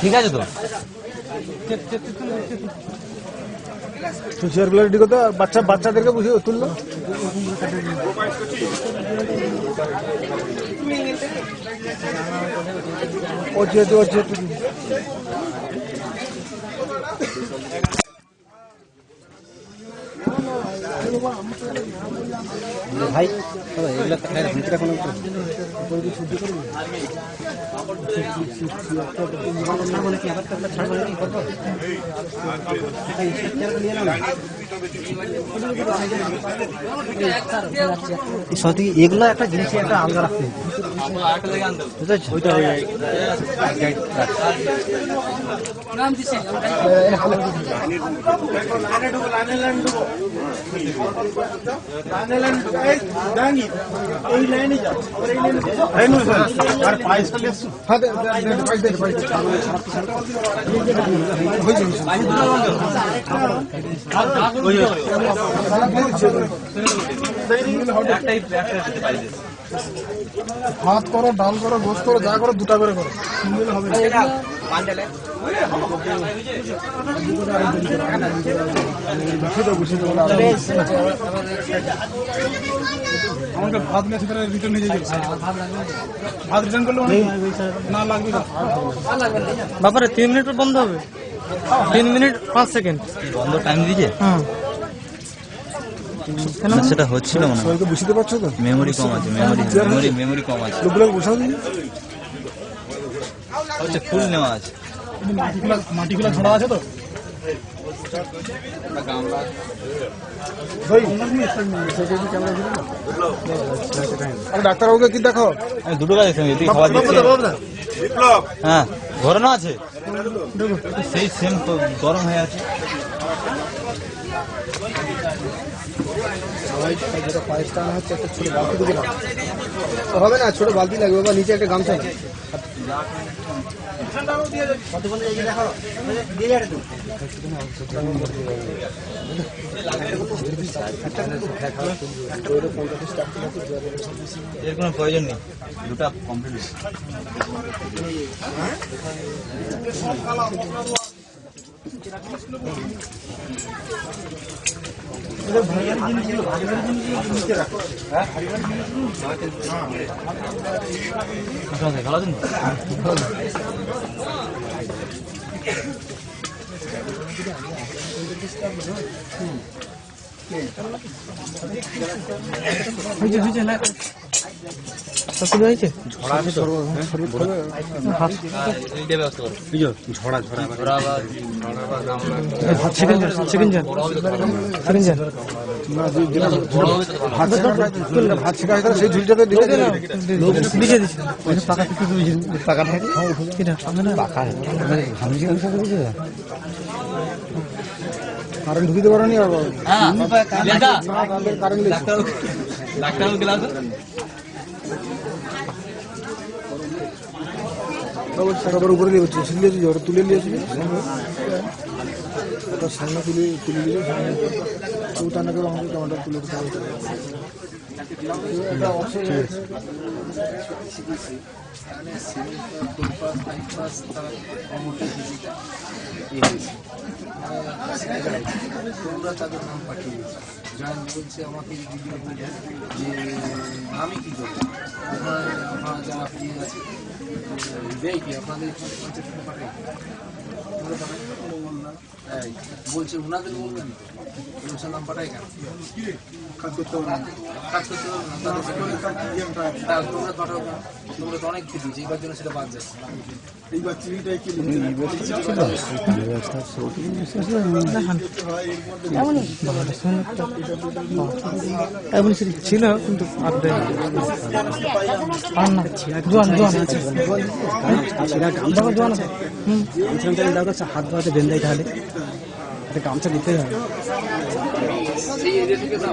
ঠিক আছে তো চেয়ারগুলো রেডি করতে বাচ্চাদেরকে বুঝিয়ে তুললো ভাই এগুলো ভিতরে কোনো এগুলো একটা জিনিস একটা আলাদা রাখতে ভাত করো, ডাল করো, গোস করো, যা করো দুটা করে করো, সিঙ্গেল হবে আমাকে ভাত নিয়ে সেখানে রিটার্ন নিয়ে যাবে। ভাত রিটার্ন করলে না লাগবে বাবারে 3 মিনিট পর বন্ধ হবে। 3 মিনিট 5 সেকেন্ড বন্ধ টাইম দিয়েছে। হ্যাঁ সেটা হচ্ছিল মনে হয়। সবাইকে বুঝতে পারছো তো? মেমোরি কম আছে, মেমোরি কম আছে। লোকগুলো বসাও দিন। হচ্ছে ফুল নেওয়া আছে। মাটিগুলো ঝোড়া আছে তো? ডাক্তারবাবুকে কি দেখো? আমি দুটো কাজ খাবার দিচ্ছি। হ্যাঁ ঘোরানো আছে, সেই সেম গরম হয়ে আছে। হবে না, ছোট বালতি লাগবে বা নিচে একটা গামছা। এর কোনো প্রয়োজন নেই, দুটা কমপ্লিট। ভালো আছেন? হয়েছে ঝড়া আছে তো, ব্যবস্থা করো। ঝড়া ভাত শেখা হয় সেই ঝুলটাতে দিয়ে কারেন্ট ঢুকিতে পারো নি। উপরে নিয়ে ওটা তুলে নিয়ে আসবি, ওটা সামনে তুলে নিয়ে চৌতানাকে আমাদের টমাটো তুলে দিতে হবে। তোমরা তাদের নাম পাঠিয়ে দিচ্ছি। জয়েন বলছে আমাকে ভিডিও বলে যে আমি কি করবো, আপনারা যারা ফ্রি আছে দেয় কি আপনাদের পাঠাই বলছে ওনাদের বলবেন তো নাম পাঠাই কেন? কাজ করতে পারবে না, তোমরা পাঠাও না, তোমরা তো অনেক খেতে এইবার জন্য সেটা বাদ যাচ্ছে। এইবার চিনিটাই কি ছিল কিন্তু হাত ধোয়াতে বেঁধে তাহলে গামছা দিতেই হবে।